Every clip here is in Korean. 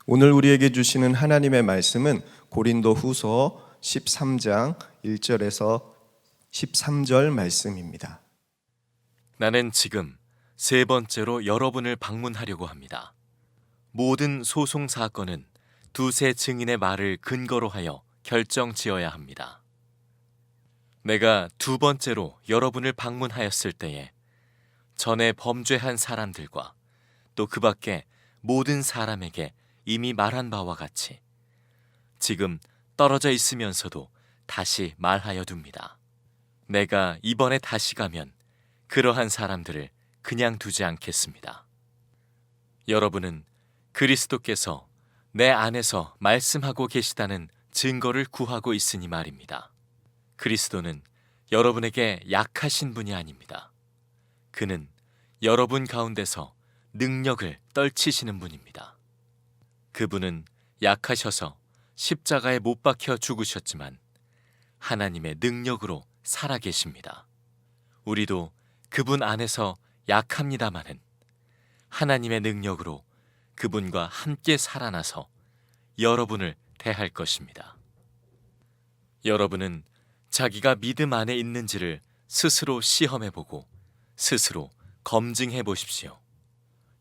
오늘 우리에게 주시는 하나님의 말씀은 고린도후서 13장 1절에서 13절 말씀입니다. 나는 지금 세 번째로 여러분을 방문하려고 합니다. 모든 소송 사건은 두세 증인의 말을 근거로 하여 결정지어야 합니다. 내가 두 번째로 여러분을 방문하였을 때에 전에 범죄한 사람들과 또 그 밖에 모든 사람에게 이미 말한 바와 같이 지금 떨어져 있으면서도 다시 말하여 둡니다. 내가 이번에 다시 가면 그러한 사람들을 그냥 두지 않겠습니다. 여러분은 그리스도께서 내 안에서 말씀하고 계시다는 증거를 구하고 있으니 말입니다. 그리스도는 여러분에게 약하신 분이 아닙니다. 그는 여러분 가운데서 능력을 떨치시는 분입니다. 그분은 약하셔서 십자가에 못 박혀 죽으셨지만 하나님의 능력으로 살아계십니다. 우리도 그분 안에서 약합니다마는 하나님의 능력으로 그분과 함께 살아나서 여러분을 대할 것입니다. 여러분은 자기가 믿음 안에 있는지를 스스로 시험해보고 스스로 검증해 보십시오.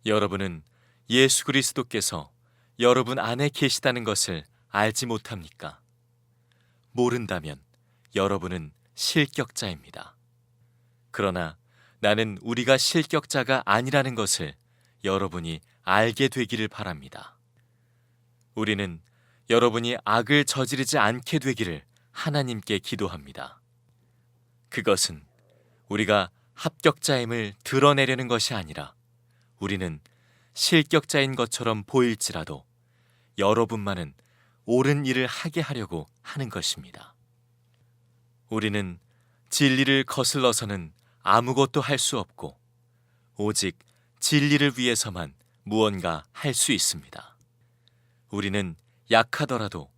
여러분은 예수 그리스도께서 여러분 안에 계시다는 것을 알지 못합니까? 모른다면 여러분은 실격자입니다. 그러나 나는 우리가 실격자가 아니라는 것을 여러분이 알게 되기를 바랍니다. 우리는 여러분이 악을 저지르지 않게 되기를 하나님께 기도합니다. 그것은 우리가 합격자임을 드러내려는 것이 아니라 우리는 실격자인 것처럼 보일지라도 여러분만은 옳은 일을 하게 하려고 하는 것입니다. 우리는 진리를 거슬러서는 아무것도 할 수 없고 오직 진리를 위해서만 무언가 할 수 있습니다. 우리는 약하더라도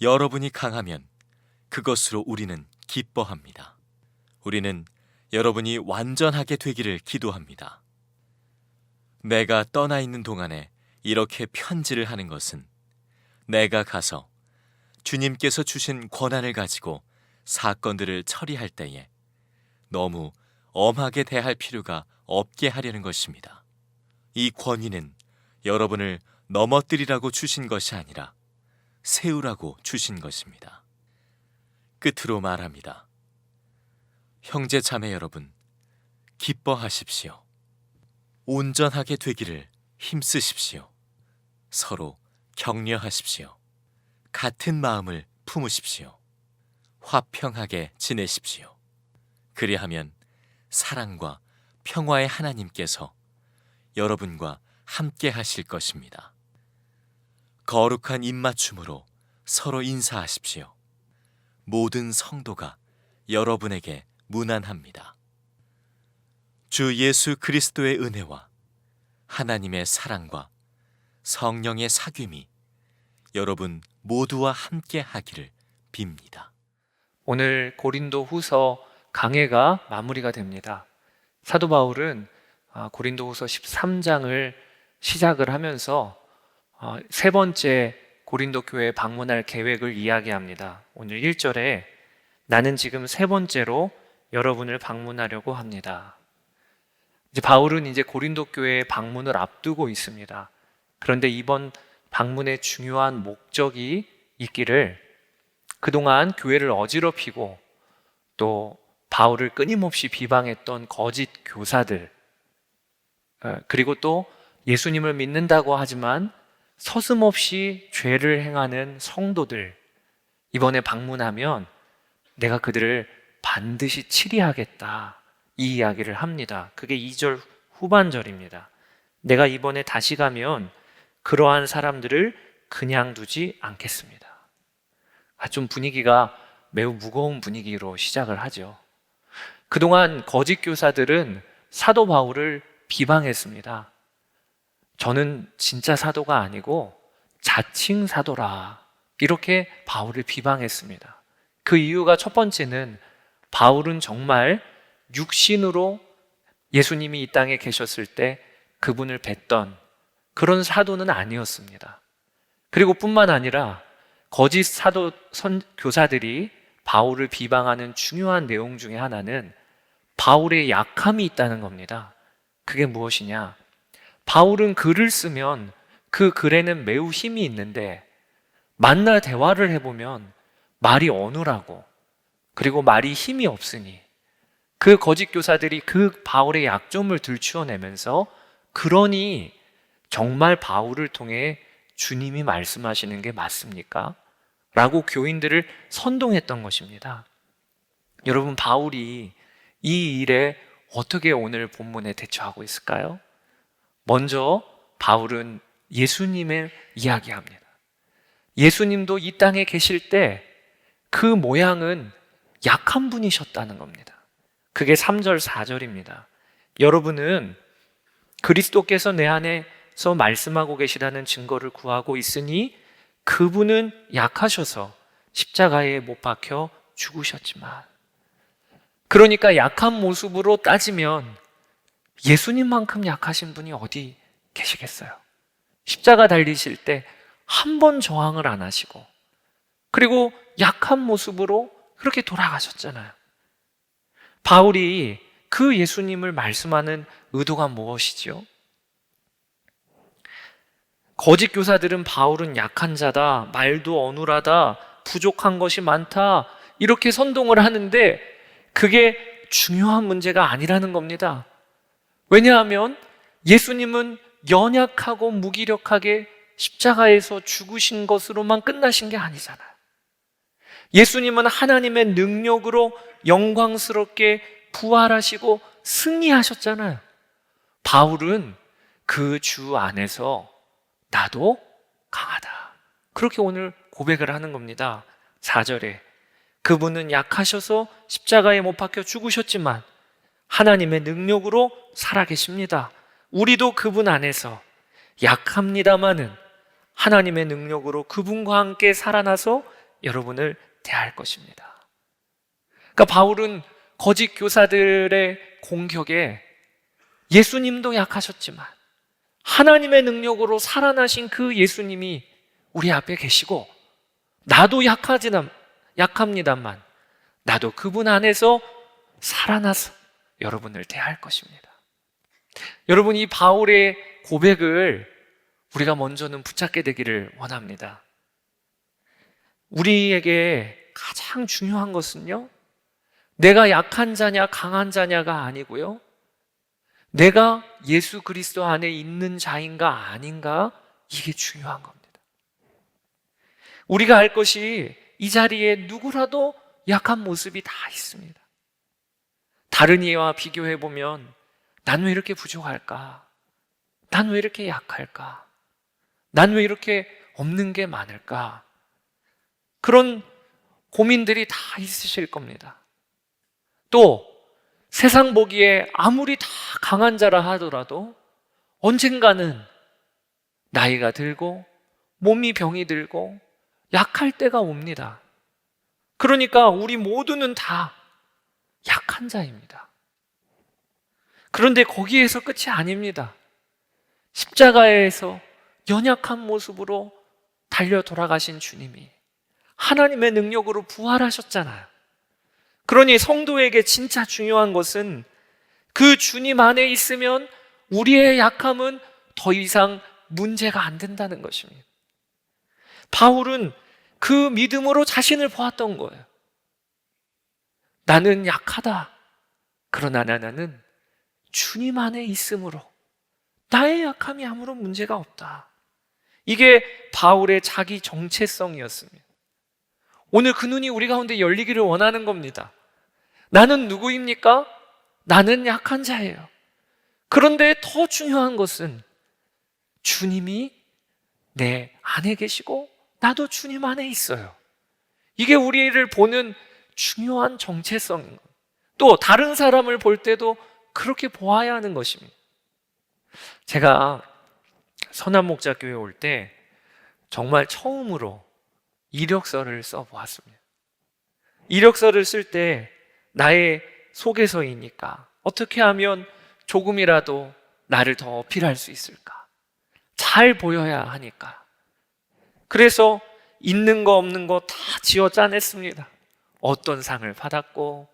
여러분이 강하면 그것으로 우리는 기뻐합니다. 우리는 여러분이 완전하게 되기를 기도합니다. 내가 떠나 있는 동안에 이렇게 편지를 하는 것은 내가 가서 주님께서 주신 권한을 가지고 사건들을 처리할 때에 너무 엄하게 대할 필요가 없게 하려는 것입니다. 이 권위는 여러분을 넘어뜨리라고 주신 것이 아니라 세우라고 주신 것입니다. 끝으로 말합니다. 형제 자매 여러분, 기뻐하십시오. 온전하게 되기를 힘쓰십시오. 서로 격려하십시오. 같은 마음을 품으십시오. 화평하게 지내십시오. 그리하면 사랑과 평화의 하나님께서 여러분과 함께 하실 것입니다. 거룩한 입맞춤으로 서로 인사하십시오. 모든 성도가 여러분에게 문안합니다. 주 예수 그리스도의 은혜와 하나님의 사랑과 성령의 사귐이 여러분 모두와 함께 하기를 빕니다. 오늘 고린도 후서 강해가 마무리가 됩니다. 사도 바울은 고린도 후서 13장을 시작을 하면서 세 번째 고린도 교회에 방문할 계획을 이야기합니다. 오늘 1절에 나는 지금 세 번째로 여러분을 방문하려고 합니다. 이제 바울은 이제 고린도 교회의 방문을 앞두고 있습니다. 그런데 이번 방문의 중요한 목적이 있기를 그동안 교회를 어지럽히고 또 바울을 끊임없이 비방했던 거짓 교사들, 그리고 또 예수님을 믿는다고 하지만 서슴없이 죄를 행하는 성도들, 이번에 방문하면 내가 그들을 반드시 치리하겠다, 이 이야기를 합니다. 그게 2절 후반절입니다. 내가 이번에 다시 가면 그러한 사람들을 그냥 두지 않겠습니다. 좀 분위기가 매우 무거운 분위기로 시작을 하죠. 그동안 거짓 교사들은 사도 바울을 비방했습니다. 저는 진짜 사도가 아니고 자칭 사도라, 이렇게 바울을 비방했습니다. 그 이유가 첫 번째는 바울은 정말 육신으로 예수님이 이 땅에 계셨을 때 그분을 뵀던 그런 사도는 아니었습니다. 그리고 뿐만 아니라 거짓 사도 교사들이 바울을 비방하는 중요한 내용 중에 하나는 바울의 약함이 있다는 겁니다. 그게 무엇이냐? 바울은 글을 쓰면 그 글에는 매우 힘이 있는데 만나 대화를 해보면 말이 어눌하고 그리고 말이 힘이 없으니 그 거짓 교사들이 그 바울의 약점을 들추어내면서 그러니 정말 바울을 통해 주님이 말씀하시는 게 맞습니까? 라고 교인들을 선동했던 것입니다. 여러분, 바울이 이 일에 어떻게 오늘 본문에 대처하고 있을까요? 먼저 바울은 예수님을 이야기합니다. 예수님도 이 땅에 계실 때 그 모양은 약한 분이셨다는 겁니다. 그게 3절, 4절입니다. 여러분은 그리스도께서 내 안에서 말씀하고 계시다는 증거를 구하고 있으니 그분은 약하셔서 십자가에 못 박혀 죽으셨지만, 그러니까 약한 모습으로 따지면 예수님만큼 약하신 분이 어디 계시겠어요? 십자가 달리실 때 한 번 저항을 안 하시고 그리고 약한 모습으로 그렇게 돌아가셨잖아요. 바울이 그 예수님을 말씀하는 의도가 무엇이지요? 거짓 교사들은 바울은 약한 자다, 말도 어눌하다, 부족한 것이 많다, 이렇게 선동을 하는데 그게 중요한 문제가 아니라는 겁니다. 왜냐하면 예수님은 연약하고 무기력하게 십자가에서 죽으신 것으로만 끝나신 게 아니잖아요. 예수님은 하나님의 능력으로 영광스럽게 부활하시고 승리하셨잖아요. 바울은 그 주 안에서 나도 강하다, 그렇게 오늘 고백을 하는 겁니다. 4절에 그분은 약하셔서 십자가에 못 박혀 죽으셨지만 하나님의 능력으로 살아계십니다. 우리도 그분 안에서 약합니다마는 하나님의 능력으로 그분과 함께 살아나서 여러분을 대할 것입니다. 그러니까 바울은 거짓 교사들의 공격에 예수님도 약하셨지만 하나님의 능력으로 살아나신 그 예수님이 우리 앞에 계시고 나도 약합니다만 나도 그분 안에서 살아나서 여러분을 대할 것입니다. 여러분, 이 바울의 고백을 우리가 먼저는 붙잡게 되기를 원합니다. 우리에게 가장 중요한 것은요, 내가 약한 자냐 강한 자냐가 아니고요, 내가 예수 그리스도 안에 있는 자인가 아닌가, 이게 중요한 겁니다. 우리가 알 것이 이 자리에 누구라도 약한 모습이 다 있습니다. 다른 이와 비교해보면 난 왜 이렇게 부족할까? 난 왜 이렇게 약할까? 난 왜 이렇게 없는 게 많을까? 그런 고민들이 다 있으실 겁니다. 또 세상 보기에 아무리 다 강한 자라 하더라도 언젠가는 나이가 들고 몸이 병이 들고 약할 때가 옵니다. 그러니까 우리 모두는 다 약한 자입니다. 그런데 거기에서 끝이 아닙니다. 십자가에서 연약한 모습으로 달려 돌아가신 주님이 하나님의 능력으로 부활하셨잖아요. 그러니 성도에게 진짜 중요한 것은 그 주님 안에 있으면 우리의 약함은 더 이상 문제가 안 된다는 것입니다. 바울은 그 믿음으로 자신을 보았던 거예요. 나는 약하다. 그러나 나는 주님 안에 있으므로 나의 약함이 아무런 문제가 없다. 이게 바울의 자기 정체성이었습니다. 오늘 그 눈이 우리 가운데 열리기를 원하는 겁니다. 나는 누구입니까? 나는 약한 자예요. 그런데 더 중요한 것은 주님이 내 안에 계시고 나도 주님 안에 있어요. 이게 우리를 보는 중요한 정체성인 거예요. 또 다른 사람을 볼 때도 그렇게 보아야 하는 것입니다. 제가 서남목자교회 올 때 정말 처음으로 이력서를 써보았습니다. 이력서를 쓸 때 나의 소개서이니까 어떻게 하면 조금이라도 나를 더 어필할 수 있을까? 잘 보여야 하니까 그래서 있는 거 없는 거 다 지어 짜냈습니다. 어떤 상을 받았고,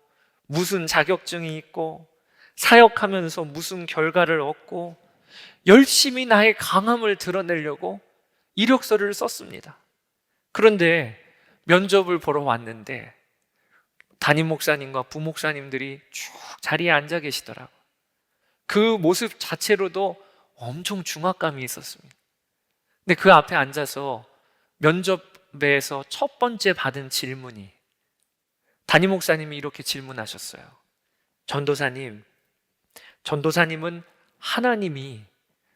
무슨 자격증이 있고, 사역하면서 무슨 결과를 얻고, 열심히 나의 강함을 드러내려고 이력서를 썼습니다. 그런데 면접을 보러 왔는데 담임 목사님과 부목사님들이 쭉 자리에 앉아 계시더라고요. 그 모습 자체로도 엄청 중압감이 있었습니다. 근데 그 앞에 앉아서 면접에서 첫 번째 받은 질문이, 담임 목사님이 이렇게 질문하셨어요. 전도사님은 하나님이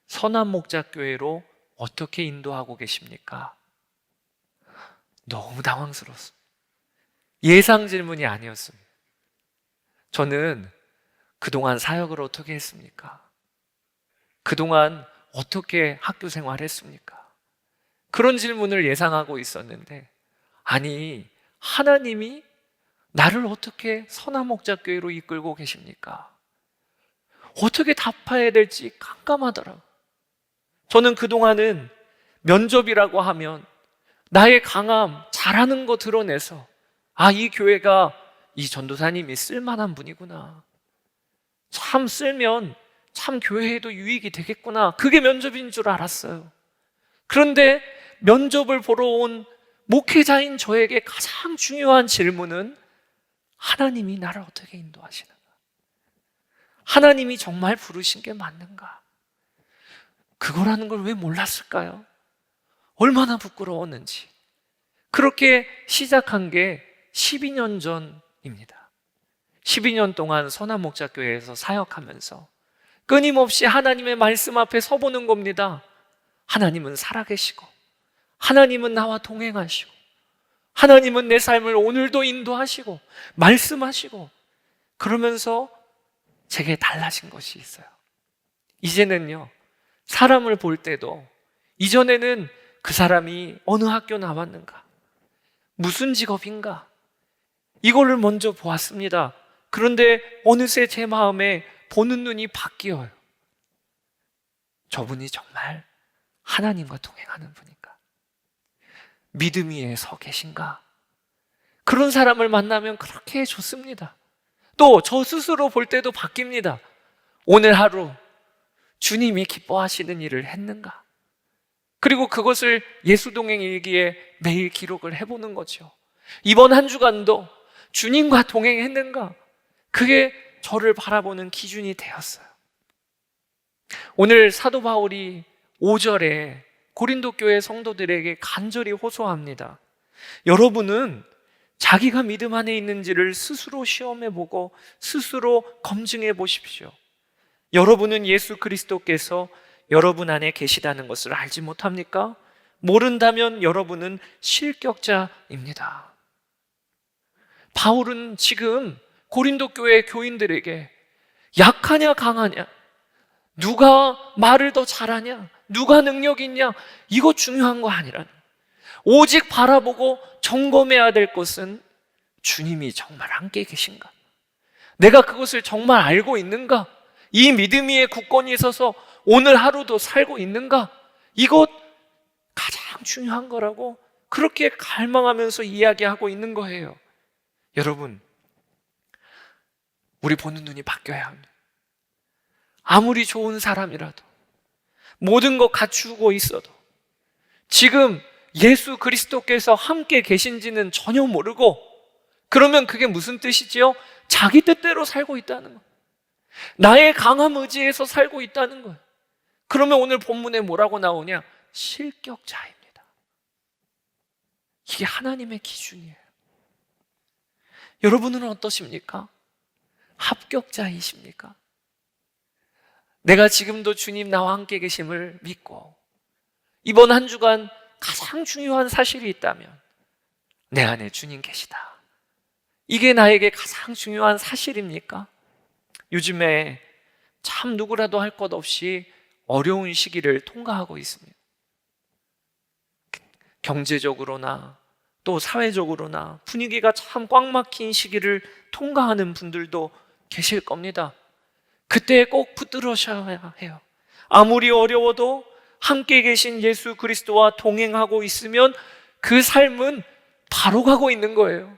선한목자교회로 어떻게 인도하고 계십니까? 너무 당황스러웠어요. 예상 질문이 아니었습니다. 저는 그동안 사역을 어떻게 했습니까? 그동안 어떻게 학교 생활했습니까? 그런 질문을 예상하고 있었는데, 아니, 하나님이 나를 어떻게 선한목자교회로 이끌고 계십니까? 어떻게 답해야 될지 깜깜하더라고요. 저는 그동안은 면접이라고 하면 나의 강함, 잘하는 거 드러내서, 아, 이 교회가 이 전도사님이 쓸만한 분이구나, 참 쓸면 참 교회에도 유익이 되겠구나, 그게 면접인 줄 알았어요. 그런데 면접을 보러 온 목회자인 저에게 가장 중요한 질문은 하나님이 나를 어떻게 인도하시는가? 하나님이 정말 부르신 게 맞는가? 그거라는 걸 왜 몰랐을까요? 얼마나 부끄러웠는지. 그렇게 시작한 게 12년 전입니다. 12년 동안 선한목자교회에서 사역하면서 끊임없이 하나님의 말씀 앞에 서보는 겁니다. 하나님은 살아계시고, 하나님은 나와 동행하시고, 하나님은 내 삶을 오늘도 인도하시고 말씀하시고, 그러면서 제게 달라진 것이 있어요. 이제는요, 사람을 볼 때도, 이전에는 그 사람이 어느 학교 나왔는가, 무슨 직업인가, 이거를 먼저 보았습니다. 그런데 어느새 제 마음에 보는 눈이 바뀌어요. 저분이 정말 하나님과 동행하는 분인가? 믿음 위에 서 계신가? 그런 사람을 만나면 그렇게 좋습니다. 또 저 스스로 볼 때도 바뀝니다. 오늘 하루 주님이 기뻐하시는 일을 했는가? 그리고 그것을 예수동행 일기에 매일 기록을 해보는 거죠. 이번 한 주간도 주님과 동행했는가? 그게 저를 바라보는 기준이 되었어요. 오늘 사도 바울이 5절에 고린도 교회 성도들에게 간절히 호소합니다. 여러분은 자기가 믿음 안에 있는지를 스스로 시험해보고 스스로 검증해 보십시오. 여러분은 예수 그리스도께서 여러분 안에 계시다는 것을 알지 못합니까? 모른다면 여러분은 실격자입니다. 바울은 지금 고린도 교회 교인들에게 약하냐 강하냐, 누가 말을 더 잘하냐, 누가 능력 있냐, 이거 중요한 거 아니라, 오직 바라보고 점검해야 될 것은 주님이 정말 함께 계신가? 내가 그것을 정말 알고 있는가? 이 믿음 위에 굳건히 서서 오늘 하루도 살고 있는가? 이것 가장 중요한 거라고 그렇게 갈망하면서 이야기하고 있는 거예요. 여러분, 우리 보는 눈이 바뀌어야 합니다. 아무리 좋은 사람이라도, 모든 것 갖추고 있어도, 지금 예수 그리스도께서 함께 계신지는 전혀 모르고, 그러면 그게 무슨 뜻이지요? 자기 뜻대로 살고 있다는 거예요. 나의 강함 의지에서 살고 있다는 거예요. 그러면 오늘 본문에 뭐라고 나오냐? 실격자입니다. 이게 하나님의 기준이에요. 여러분은 어떠십니까? 합격자이십니까? 내가 지금도 주님 나와 함께 계심을 믿고 이번 한 주간 가장 중요한 사실이 있다면 내 안에 주님 계시다, 이게 나에게 가장 중요한 사실입니까? 요즘에 참 누구라도 할 것 없이 어려운 시기를 통과하고 있습니다. 경제적으로나 또 사회적으로나 분위기가 참 꽉 막힌 시기를 통과하는 분들도 계실 겁니다. 그때 꼭 붙들으셔야 해요. 아무리 어려워도, 함께 계신 예수 그리스도와 동행하고 있으면 그 삶은 바로 가고 있는 거예요.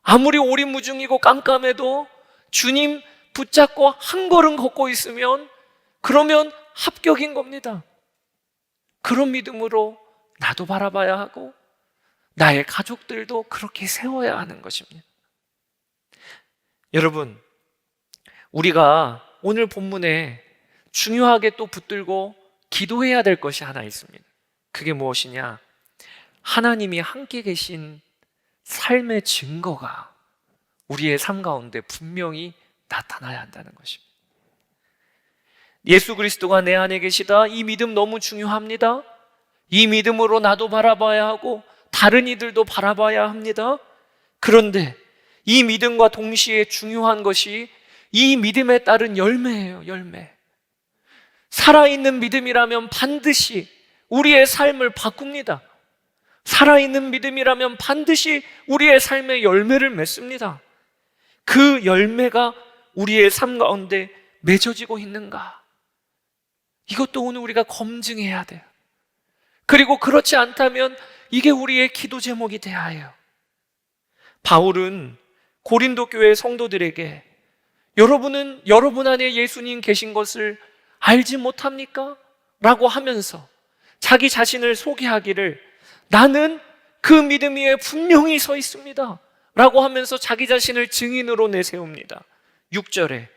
아무리 오리무중이고 깜깜해도 주님 붙잡고 한 걸음 걷고 있으면 그러면 합격인 겁니다. 그런 믿음으로 나도 바라봐야 하고 나의 가족들도 그렇게 세워야 하는 것입니다. 여러분, 우리가 오늘 본문에 중요하게 또 붙들고 기도해야 될 것이 하나 있습니다. 그게 무엇이냐? 하나님이 함께 계신 삶의 증거가 우리의 삶 가운데 분명히 나타나야 한다는 것입니다. 예수 그리스도가 내 안에 계시다. 이 믿음 너무 중요합니다. 이 믿음으로 나도 바라봐야 하고 다른 이들도 바라봐야 합니다. 그런데 이 믿음과 동시에 중요한 것이 이 믿음에 따른 열매예요. 열매. 살아있는 믿음이라면 반드시 우리의 삶을 바꿉니다. 살아있는 믿음이라면 반드시 우리의 삶의 열매를 맺습니다. 그 열매가 우리의 삶 가운데 맺어지고 있는가? 이것도 오늘 우리가 검증해야 돼요. 그리고 그렇지 않다면 이게 우리의 기도 제목이 돼야 해요. 바울은 고린도 교회 성도들에게 여러분은 여러분 안에 예수님 계신 것을 알지 못합니까? 라고 하면서 자기 자신을 소개하기를 나는 그 믿음 위에 분명히 서 있습니다 라고 하면서 자기 자신을 증인으로 내세웁니다. 6절에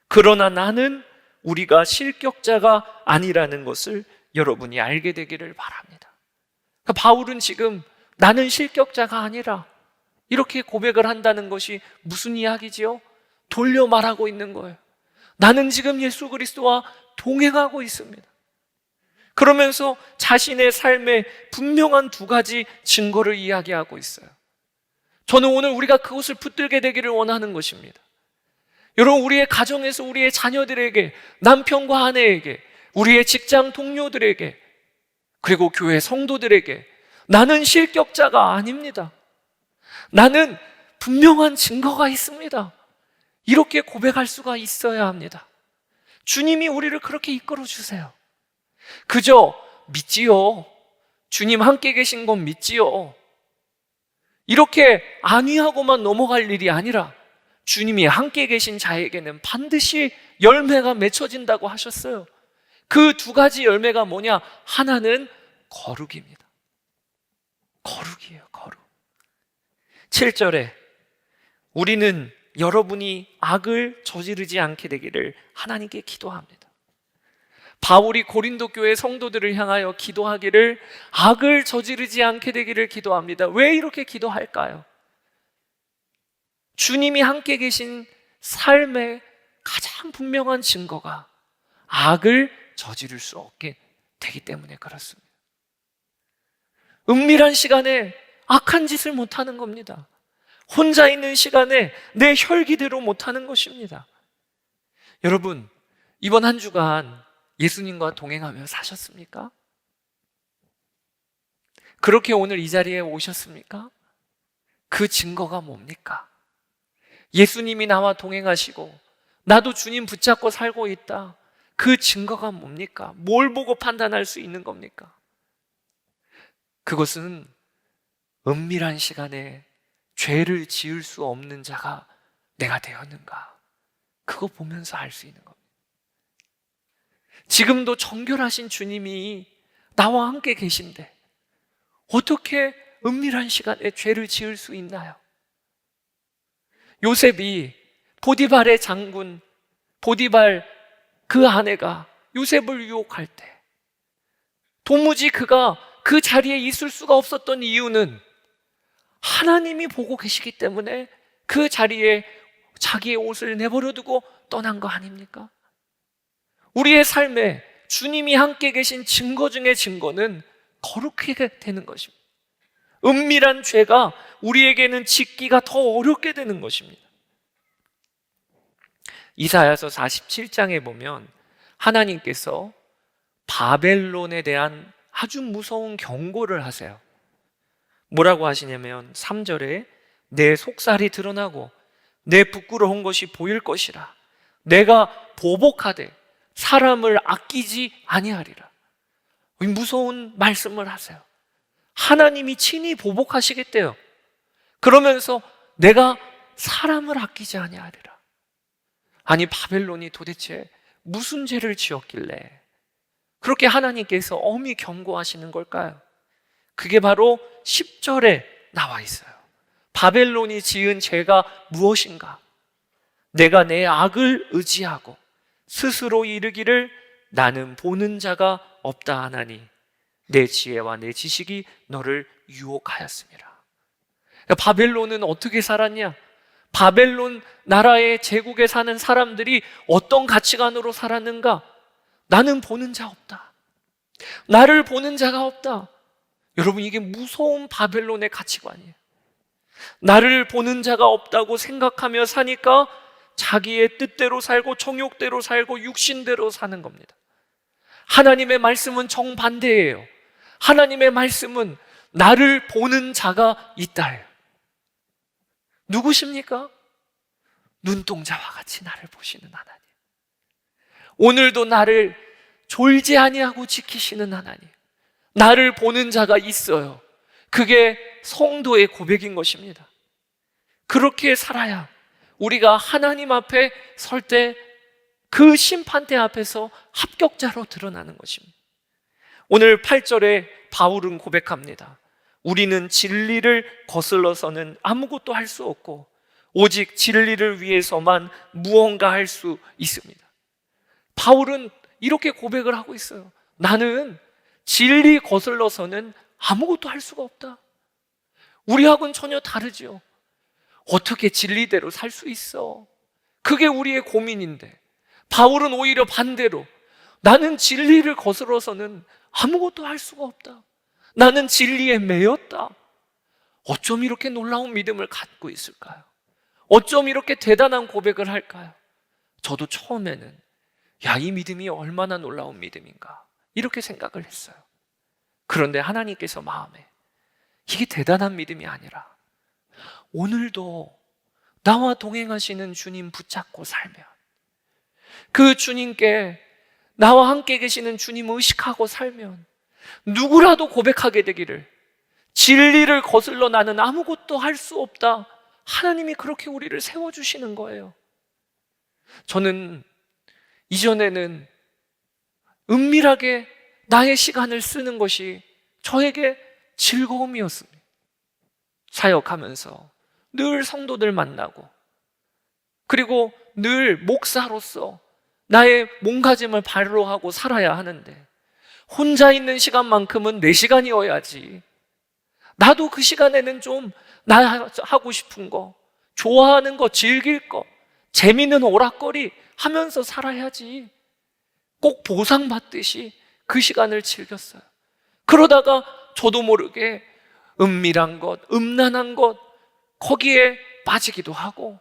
그러나 나는 우리가 실격자가 아니라는 것을 여러분이 알게 되기를 바랍니다. 그러니까 바울은 지금 나는 실격자가 아니라 이렇게 고백을 한다는 것이 무슨 이야기지요? 돌려 말하고 있는 거예요. 나는 지금 예수 그리스도와 동행하고 있습니다. 그러면서 자신의 삶에 분명한 두 가지 증거를 이야기하고 있어요. 저는 오늘 우리가 그것을 붙들게 되기를 원하는 것입니다. 여러분, 우리의 가정에서 우리의 자녀들에게, 남편과 아내에게, 우리의 직장 동료들에게, 그리고 교회 성도들에게 나는 실격자가 아닙니다. 나는 분명한 증거가 있습니다. 이렇게 고백할 수가 있어야 합니다. 주님이 우리를 그렇게 이끌어 주세요. 그저 믿지요. 주님 함께 계신 건 믿지요. 이렇게 안위하고만 넘어갈 일이 아니라 주님이 함께 계신 자에게는 반드시 열매가 맺혀진다고 하셨어요. 그 두 가지 열매가 뭐냐? 하나는 거룩입니다. 거룩이에요, 거룩. 7절에 우리는 여러분이 악을 저지르지 않게 되기를 하나님께 기도합니다. 바울이 고린도 교회 성도들을 향하여 기도하기를 악을 저지르지 않게 되기를 기도합니다. 왜 이렇게 기도할까요? 주님이 함께 계신 삶의 가장 분명한 증거가 악을 저지를 수 없게 되기 때문에 그렇습니다. 은밀한 시간에 악한 짓을 못하는 겁니다. 혼자 있는 시간에 내 혈기대로 못하는 것입니다. 여러분, 이번 한 주간 예수님과 동행하며 사셨습니까? 그렇게 오늘 이 자리에 오셨습니까? 그 증거가 뭡니까? 예수님이 나와 동행하시고 나도 주님 붙잡고 살고 있다. 그 증거가 뭡니까? 뭘 보고 판단할 수 있는 겁니까? 그것은 은밀한 시간에 죄를 지을 수 없는 자가 내가 되었는가? 그거 보면서 알 수 있는 겁니다. 지금도 정결하신 주님이 나와 함께 계신데 어떻게 은밀한 시간에 죄를 지을 수 있나요? 요셉이 보디발의 장군, 보디발 그 아내가 요셉을 유혹할 때 도무지 그가 그 자리에 있을 수가 없었던 이유는 하나님이 보고 계시기 때문에 그 자리에 자기의 옷을 내버려 두고 떠난 거 아닙니까? 우리의 삶에 주님이 함께 계신 증거 중의 증거는 거룩하게 되는 것입니다. 은밀한 죄가 우리에게는 짓기가 더 어렵게 되는 것입니다. 이사야서 47장에 보면 하나님께서 바벨론에 대한 아주 무서운 경고를 하세요. 뭐라고 하시냐면 3절에 내 속살이 드러나고 내 부끄러운 것이 보일 것이라. 내가 보복하되 사람을 아끼지 아니하리라. 무서운 말씀을 하세요. 하나님이 친히 보복하시겠대요. 그러면서 내가 사람을 아끼지 아니하리라. 아니, 바벨론이 도대체 무슨 죄를 지었길래 그렇게 하나님께서 엄히 경고하시는 걸까요? 그게 바로 10절에 나와 있어요. 바벨론이 지은 죄가 무엇인가? 내가 내 악을 의지하고 스스로 이르기를 나는 보는 자가 없다 하나니 내 지혜와 내 지식이 너를 유혹하였습니다. 바벨론은 어떻게 살았냐? 바벨론 나라의 제국에 사는 사람들이 어떤 가치관으로 살았는가? 나는 보는 자 없다. 나를 보는 자가 없다. 여러분, 이게 무서운 바벨론의 가치관이에요. 나를 보는 자가 없다고 생각하며 사니까 자기의 뜻대로 살고 정욕대로 살고 육신대로 사는 겁니다. 하나님의 말씀은 정반대예요. 하나님의 말씀은 나를 보는 자가 있다예요. 누구십니까? 눈동자와 같이 나를 보시는 하나님. 오늘도 나를 졸지 아니하고 지키시는 하나님. 나를 보는 자가 있어요. 그게 성도의 고백인 것입니다. 그렇게 살아야 우리가 하나님 앞에 설 때 그 심판대 앞에서 합격자로 드러나는 것입니다. 오늘 8절에 바울은 고백합니다. 우리는 진리를 거슬러서는 아무것도 할 수 없고 오직 진리를 위해서만 무언가 할 수 있습니다. 바울은 이렇게 고백을 하고 있어요. 나는 진리 거슬러서는 아무것도 할 수가 없다. 우리하고는 전혀 다르죠. 어떻게 진리대로 살 수 있어? 그게 우리의 고민인데 바울은 오히려 반대로 나는 진리를 거슬러서는 아무것도 할 수가 없다. 나는 진리에 매였다. 어쩜 이렇게 놀라운 믿음을 갖고 있을까요? 어쩜 이렇게 대단한 고백을 할까요? 저도 처음에는 이 믿음이 얼마나 놀라운 믿음인가 이렇게 생각을 했어요. 그런데 하나님께서 마음에 이게 대단한 믿음이 아니라 오늘도 나와 동행하시는 주님 붙잡고 살면 그 주님께 나와 함께 계시는 주님을 의식하고 살면 누구라도 고백하게 되기를 진리를 거슬러 나는 아무것도 할 수 없다. 하나님이 그렇게 우리를 세워주시는 거예요. 저는 이전에는 은밀하게 나의 시간을 쓰는 것이 저에게 즐거움이었습니다. 사역하면서 늘 성도들 만나고 그리고 늘 목사로서 나의 몸가짐을 발로 하고 살아야 하는데 혼자 있는 시간만큼은 내 시간이어야지. 나도 그 시간에는 좀 나 하고 싶은 거, 좋아하는 거, 즐길 거, 재미있는 오락거리 하면서 살아야지. 꼭 보상받듯이 그 시간을 즐겼어요. 그러다가 저도 모르게 은밀한 것, 음란한 것 거기에 빠지기도 하고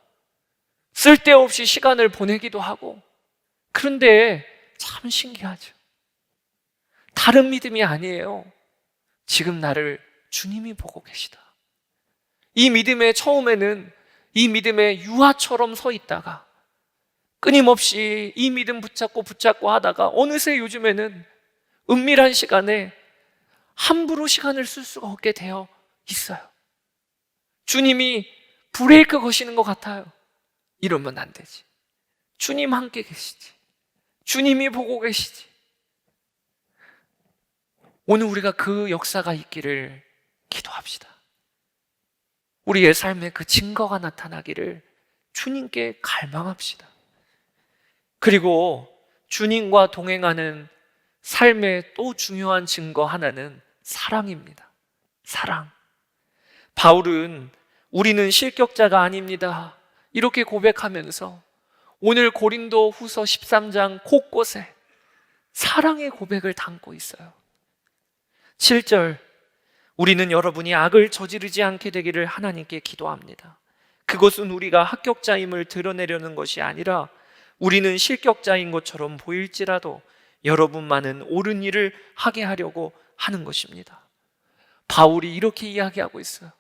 쓸데없이 시간을 보내기도 하고. 그런데 참 신기하죠. 다른 믿음이 아니에요. 지금 나를 주님이 보고 계시다. 이 믿음의 처음에는 이 믿음의 유아처럼 서 있다가 끊임없이 이 믿음 붙잡고 하다가 어느새 요즘에는 은밀한 시간에 함부로 시간을 쓸 수가 없게 되어 있어요. 주님이 브레이크 거시는 것 같아요. 이러면 안 되지. 주님 함께 계시지. 주님이 보고 계시지. 오늘 우리가 그 역사가 있기를 기도합시다. 우리의 삶에 그 증거가 나타나기를 주님께 갈망합시다. 그리고 주님과 동행하는 삶의 또 중요한 증거 하나는 사랑입니다. 사랑. 바울은 우리는 실격자가 아닙니다. 이렇게 고백하면서 오늘 고린도 후서 13장 곳곳에 사랑의 고백을 담고 있어요. 7절, 우리는 여러분이 악을 저지르지 않게 되기를 하나님께 기도합니다. 그것은 우리가 합격자임을 드러내려는 것이 아니라 우리는 실격자인 것처럼 보일지라도 여러분만은 옳은 일을 하게 하려고 하는 것입니다. 바울이 이렇게 이야기하고 있어요.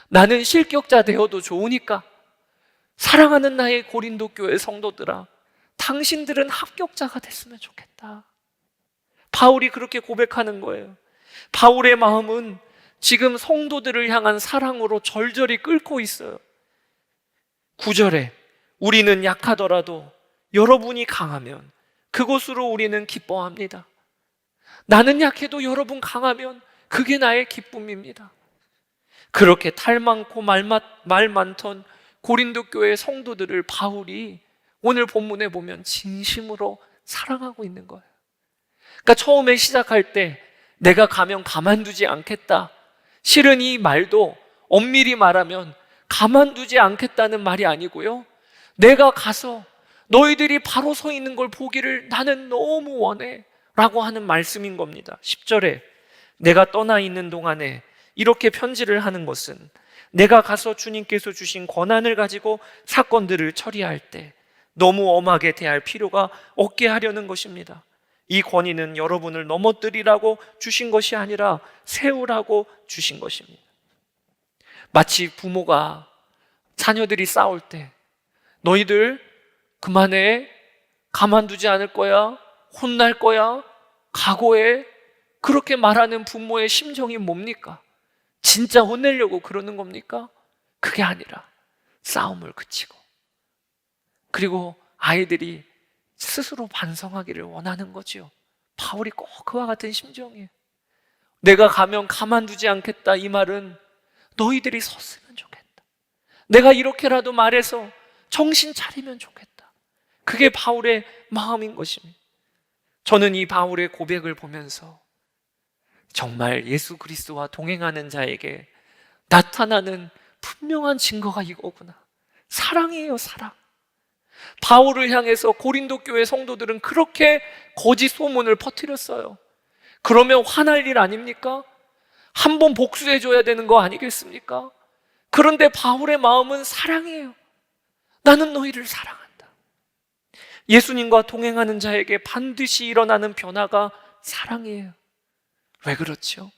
나는 실격자 되어도 좋으니까 사랑하는 나의 고린도 교회 성도들아, 당신들은 합격자가 됐으면 좋겠다. 바울이 그렇게 고백하는 거예요. 바울의 마음은 지금 성도들을 향한 사랑으로 절절히 끓고 있어요. 9절에 우리는 약하더라도 여러분이 강하면 그것으로 우리는 기뻐합니다. 나는 약해도 여러분 강하면 그게 나의 기쁨입니다. 그렇게 탈 많고 말 많던 고린도 교회 성도들을 바울이 오늘 본문에 보면 진심으로 사랑하고 있는 거예요. 그러니까 처음에 시작할 때 내가 가면 가만두지 않겠다. 실은 이 말도 엄밀히 말하면 가만두지 않겠다는 말이 아니고요. 내가 가서 너희들이 바로 서 있는 걸 보기를 나는 너무 원해 라고 하는 말씀인 겁니다. 10절에 내가 떠나 있는 동안에 이렇게 편지를 하는 것은 내가 가서 주님께서 주신 권한을 가지고 사건들을 처리할 때 너무 엄하게 대할 필요가 없게 하려는 것입니다. 이 권위는 여러분을 넘어뜨리라고 주신 것이 아니라 세우라고 주신 것입니다. 마치 부모가 자녀들이 싸울 때 너희들 그만해, 가만두지 않을 거야, 혼날 거야, 각오해, 그렇게 말하는 부모의 심정이 뭡니까? 진짜 혼내려고 그러는 겁니까? 그게 아니라 싸움을 그치고, 그리고 아이들이 스스로 반성하기를 원하는 거지요. 바울이 꼭 그와 같은 심정이에요. 내가 가면 가만두지 않겠다, 이 말은 너희들이 섰으면 좋겠다. 내가 이렇게라도 말해서 정신 차리면 좋겠다. 그게 바울의 마음인 것입니다. 저는 이 바울의 고백을 보면서 정말 예수 그리스도와 동행하는 자에게 나타나는 분명한 증거가 이거구나. 사랑이에요, 사랑. 바울을 향해서 고린도 교회 성도들은 그렇게 거짓 소문을 퍼뜨렸어요. 그러면 화날 일 아닙니까? 한번 복수해줘야 되는 거 아니겠습니까? 그런데 바울의 마음은 사랑이에요. 나는 너희를 사랑한다. 예수님과 동행하는 자에게 반드시 일어나는 변화가 사랑이에요. 왜 그렇죠?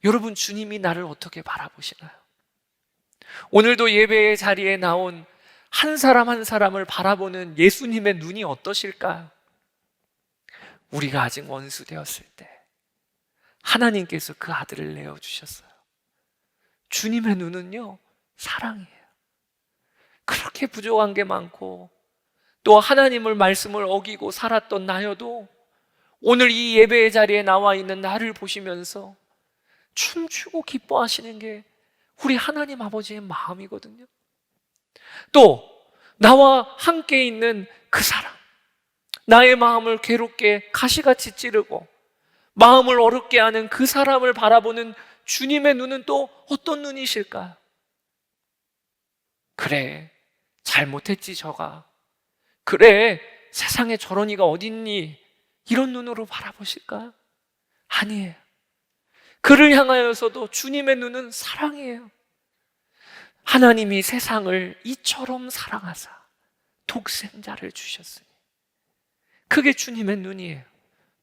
여러분, 주님이 나를 어떻게 바라보시나요? 오늘도 예배의 자리에 나온 한 사람 한 사람을 바라보는 예수님의 눈이 어떠실까요? 우리가 아직 원수 되었을 때 하나님께서 그 아들을 내어주셨어요. 주님의 눈은요, 사랑이에요. 그렇게 부족한 게 많고 또 하나님을 말씀을 어기고 살았던 나여도 오늘 이 예배의 자리에 나와 있는 나를 보시면서 춤추고 기뻐하시는 게 우리 하나님 아버지의 마음이거든요. 또 나와 함께 있는 그 사람, 나의 마음을 괴롭게 가시같이 찌르고 마음을 어렵게 하는 그 사람을 바라보는 주님의 눈은 또 어떤 눈이실까요? 그래, 잘못했지 저가. 그래, 세상에 저런 이가 어딨니? 이런 눈으로 바라보실까요? 아니에요. 그를 향하여서도 주님의 눈은 사랑이에요. 하나님이 세상을 이처럼 사랑하사 독생자를 주셨으니 그게 주님의 눈이에요.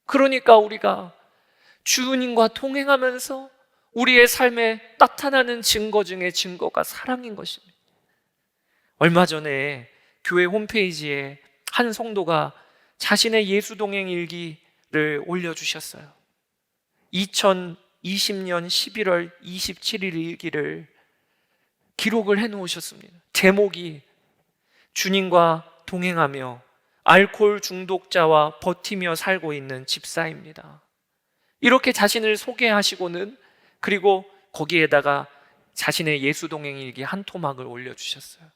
그러니까 우리가 주님과 동행하면서 우리의 삶에 나타나는 증거 중에 증거가 사랑인 것입니다. 얼마 전에 교회 홈페이지에 한 성도가 자신의 예수 동행 일기를 올려주셨어요. 2020년 11월 27일 일기를 기록을 해놓으셨습니다. 제목이 주님과 동행하며 알코올 중독자와 버티며 살고 있는 집사입니다. 이렇게 자신을 소개하시고는 그리고 거기에다가 자신의 예수 동행 일기 한 토막을 올려주셨어요.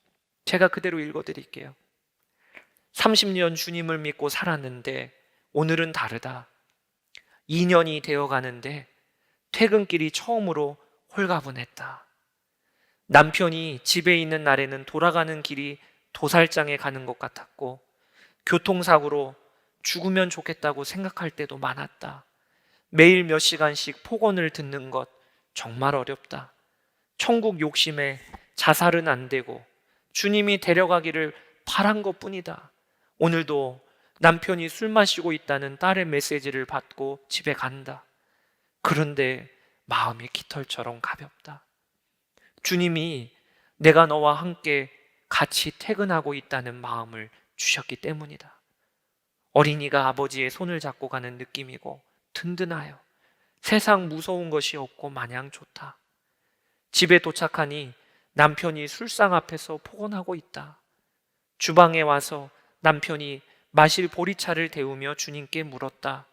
제가 그대로 읽어드릴게요. 30년 주님을 믿고 살았는데 오늘은 다르다. 2년이 되어가는데 퇴근길이 처음으로 홀가분했다. 남편이 집에 있는 날에는 돌아가는 길이 도살장에 가는 것 같았고 교통사고로 죽으면 좋겠다고 생각할 때도 많았다. 매일 몇 시간씩 폭언을 듣는 것 정말 어렵다. 천국 욕심에 자살은 안 되고 주님이 데려가기를 바란 것뿐이다. 오늘도 남편이 술 마시고 있다는 딸의 메시지를 받고 집에 간다. 그런데 마음이 깃털처럼 가볍다. 주님이 내가 너와 함께 같이 퇴근하고 있다는 마음을 주셨기 때문이다. 어린이가 아버지의 손을 잡고 가는 느낌이고 든든하여 세상 무서운 것이 없고 마냥 좋다. 집에 도착하니 남편이 술상 앞에서 포건하고 있다. 주방에 와서 남편이 마실 보리차를 데우며 주님께 물었다.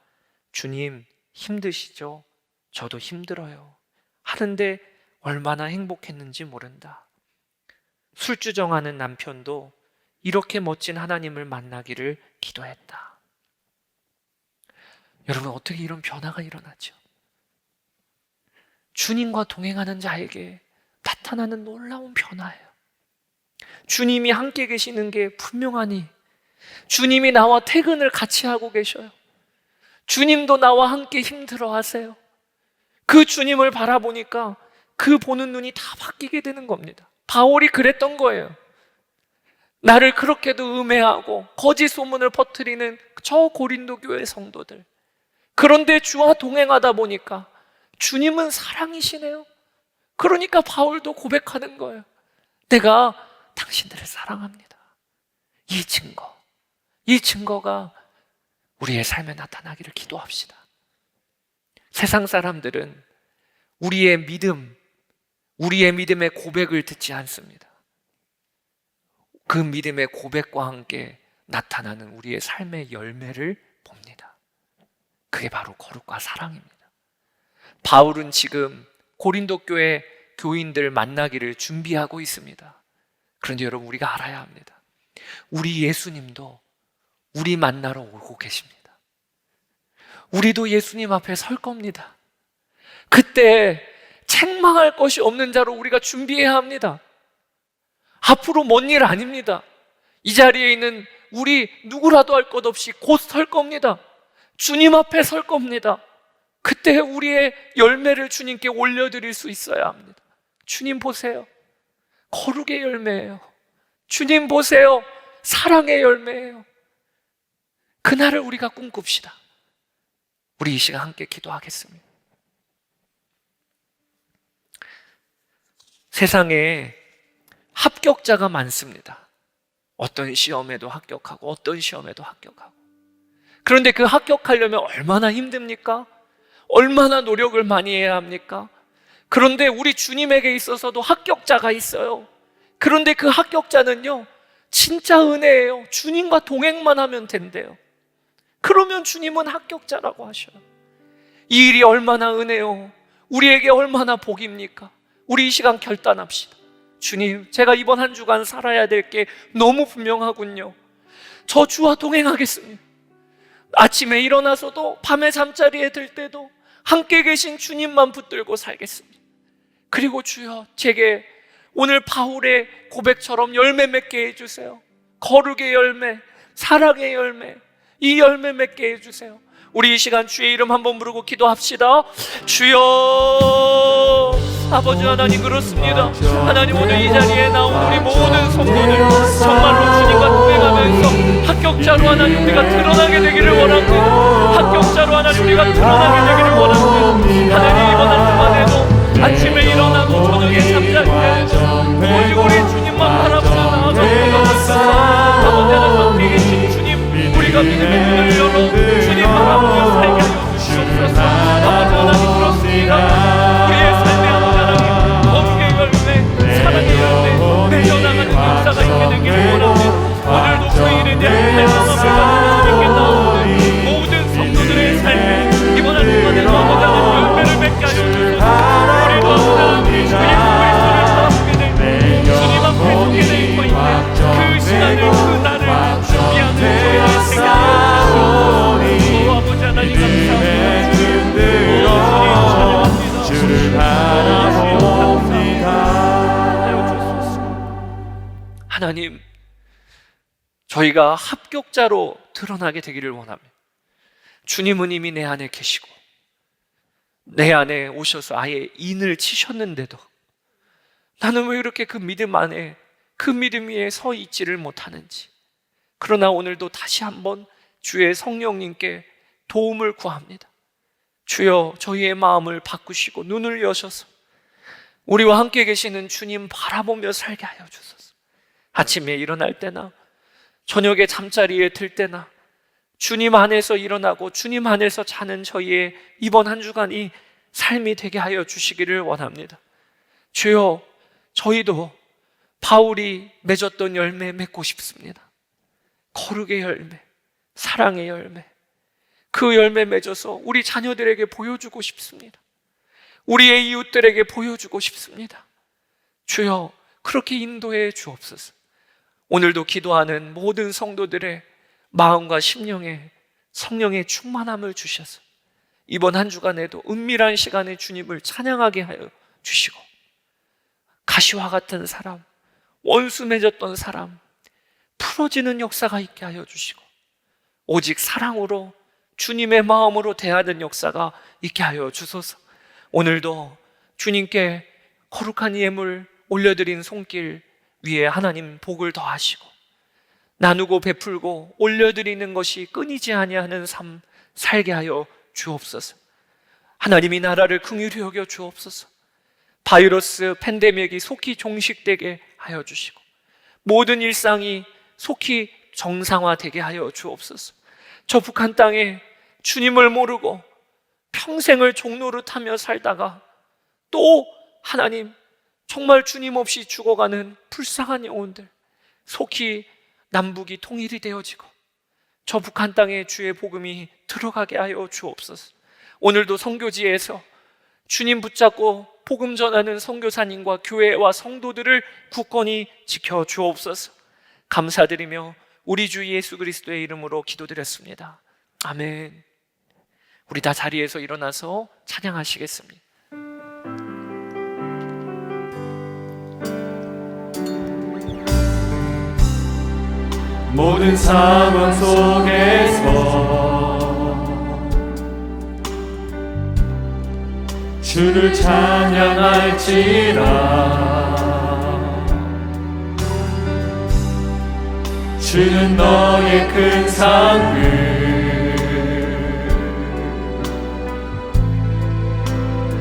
주님, 힘드시죠? 저도 힘들어요. 하는데 얼마나 행복했는지 모른다. 술주정하는 남편도 이렇게 멋진 하나님을 만나기를 기도했다. 여러분, 어떻게 이런 변화가 일어나죠? 주님과 동행하는 자에게 나타나는 놀라운 변화예요. 주님이 함께 계시는 게 분명하니 주님이 나와 퇴근을 같이 하고 계셔요. 주님도 나와 함께 힘들어 하세요. 그 주님을 바라보니까 그 보는 눈이 다 바뀌게 되는 겁니다. 바울이 그랬던 거예요. 나를 그렇게도 음해하고 거짓 소문을 퍼뜨리는 저 고린도 교회 성도들. 그런데 주와 동행하다 보니까 주님은 사랑이시네요. 그러니까 바울도 고백하는 거예요. 내가 당신들을 사랑합니다. 이 증거가 우리의 삶에 나타나기를 기도합시다. 세상 사람들은 우리의 믿음의 고백을 듣지 않습니다. 그 믿음의 고백과 함께 나타나는 우리의 삶의 열매를 봅니다. 그게 바로 거룩과 사랑입니다. 바울은 지금 고린도 교회 교인들 만나기를 준비하고 있습니다. 그런데 여러분, 우리가 알아야 합니다. 우리 예수님도 우리 만나러 오고 계십니다. 우리도 예수님 앞에 설 겁니다. 그때 책망할 것이 없는 자로 우리가 준비해야 합니다. 앞으로 먼 일 아닙니다. 이 자리에 있는 우리 누구라도 할 것 없이 곧 설 겁니다. 주님 앞에 설 겁니다. 그때 우리의 열매를 주님께 올려드릴 수 있어야 합니다. 주님 보세요. 거룩의 열매예요. 주님 보세요. 사랑의 열매예요. 그날을 우리가 꿈꿉시다. 우리 이 시간 함께 기도하겠습니다. 세상에 합격자가 많습니다. 어떤 시험에도 합격하고 어떤 시험에도 합격하고. 그런데 그 합격하려면 얼마나 힘듭니까? 얼마나 노력을 많이 해야 합니까? 그런데 우리 주님에게 있어서도 합격자가 있어요. 그런데 그 합격자는요, 진짜 은혜예요. 주님과 동행만 하면 된대요. 그러면 주님은 합격자라고 하셔요. 이 일이 얼마나 은혜요, 우리에게 얼마나 복입니까? 우리 이 시간 결단합시다. 주님, 제가 이번 한 주간 살아야 될 게 너무 분명하군요. 저 주와 동행하겠습니다. 아침에 일어나서도 밤에 잠자리에 들 때도 함께 계신 주님만 붙들고 살겠습니다. 그리고 주여, 제게 오늘 바울의 고백처럼 열매 맺게 해주세요. 거룩의 열매, 사랑의 열매, 이 열매 맺게 해주세요. 우리 이 시간 주의 이름 한번 부르고 기도합시다. 주여, 아버지 하나님, 그렇습니다. 하나님, 오늘 이 자리에 나온 우리 모든 성도들 정말로 주님과 동행하면서 합격자로 하나님 우리가 드러나게 되기를 원합니다. 합격자로 하나님 우리가 드러나게 되기를 원합니다. 하나님, 이번 한 주간에도 아침에 일어나고 저녁에 잠자리에 오직 우리 주님만 바라보며 나아가서 아버지 하나님 함께 계신 주님, 우리가 믿음의 눈을 열어 주님 바라보며 살게 하여 주시옵소서. 아버지 하나님, 그렇습니다. 우리의 삶의 하나님, 거룩의 열매, 사랑의 열매 내려나가는 역사가 있게 되기를 원합니다. 오늘도 그 일에 대한 갈망함을 주님께 나오는 모든 성도들의 삶에 이번 한 주간에 넘어가는 열매를 맺게 하여 주소서. 우리도 하나님 주의 손을 바라보게 될 주님 앞에 서게 될 있는 그 시간을, 그 날을 준비하는 저희의 생각을 주시옵소서. 아버지 하나님, 감사합니다. 주님 찬양합니다. 하나님, 저희가 합격자로 드러나게 되기를 원합니다. 주님은 이미 내 안에 계시고 내 안에 오셔서 아예 인을 치셨는데도 나는 왜 이렇게 그 믿음 안에, 그 믿음 위에 서 있지를 못하는지. 그러나 오늘도 다시 한번 주의 성령님께 도움을 구합니다. 주여, 저희의 마음을 바꾸시고 눈을 여셔서 우리와 함께 계시는 주님 바라보며 살게 하여 주소서. 아침에 일어날 때나 저녁에 잠자리에 들 때나 주님 안에서 일어나고 주님 안에서 자는 저희의 이번 한 주간이 삶이 되게 하여 주시기를 원합니다. 주여, 저희도 바울이 맺었던 열매 맺고 싶습니다. 거룩의 열매, 사랑의 열매, 그 열매 맺어서 우리 자녀들에게 보여주고 싶습니다. 우리의 이웃들에게 보여주고 싶습니다. 주여, 그렇게 인도해 주옵소서. 오늘도 기도하는 모든 성도들의 마음과 심령에 성령의 충만함을 주셔서 이번 한 주간에도 은밀한 시간에 주님을 찬양하게 하여 주시고, 가시와 같은 사람, 원수 맺었던 사람 풀어지는 역사가 있게 하여 주시고, 오직 사랑으로 주님의 마음으로 대하는 역사가 있게 하여 주소서. 오늘도 주님께 거룩한 예물 올려드린 손길 위에 하나님 복을 더하시고, 나누고 베풀고 올려드리는 것이 끊이지 아니하는 삶 살게 하여 주옵소서. 하나님이 나라를 긍휼히 여겨 주옵소서. 바이러스 팬데믹이 속히 종식되게 하여 주시고, 모든 일상이 속히 정상화되게 하여 주옵소서. 저 북한 땅에 주님을 모르고 평생을 종노릇하며 살다가 또 하나님 정말 주님 없이 죽어가는 불쌍한 영혼들, 속히 남북이 통일이 되어지고 저 북한 땅에 주의 복음이 들어가게 하여 주옵소서. 오늘도 선교지에서 주님 붙잡고 복음 전하는 선교사님과 교회와 성도들을 굳건히 지켜 주옵소서. 감사드리며 우리 주 예수 그리스도의 이름으로 기도드렸습니다. 아멘. 우리 다 자리에서 일어나서 찬양하시겠습니다. 모든 상황 속에서 주를 찬양할지라. 주는 너의 큰 상급,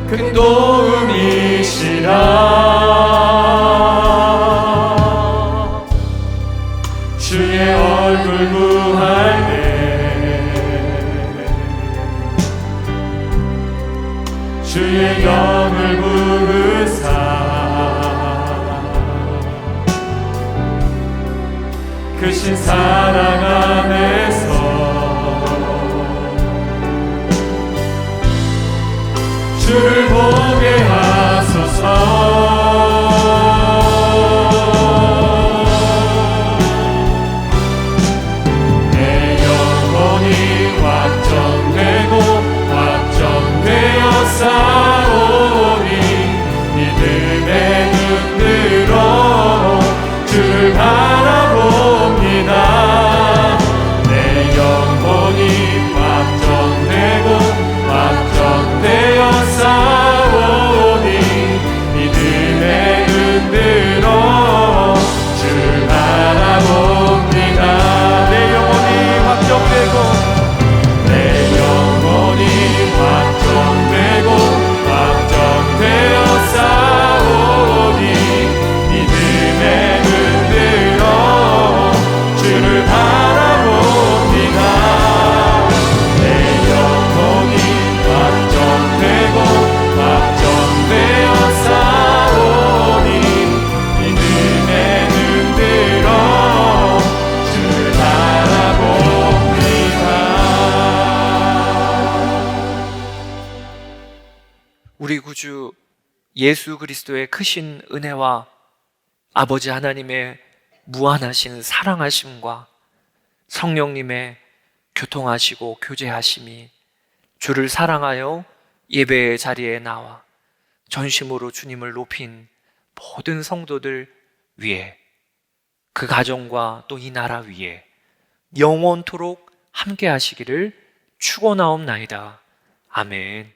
큰 도움이시라. 주의 얼굴 구할 때 주의 영을 부으사 크신 사랑 안에서 주를 보게 하소서. 싸우니 믿음의 눈 들어 주를 바라봅니다. 내 영혼이 확정되고 확정되어 싸우니 믿음의 눈 들어 주를 바라봅니다. 내 영혼이 확정되고 내 영혼이 확정되고 확정되어 싸우니 믿음의 눈 들어 주를 바라봅니다. 내 영혼이 확정되고 확정되어 싸우니 믿음의 눈 들어 주를 바라봅니다. 우리 구주 예수 그리스도의 크신 은혜와 아버지 하나님의 무한하신 사랑하심과 성령님의 교통하시고 교제하심이 주를 사랑하여 예배의 자리에 나와 전심으로 주님을 높인 모든 성도들 위에, 그 가정과 또 이 나라 위에 영원토록 함께 하시기를 축원하옵나이다. 아멘.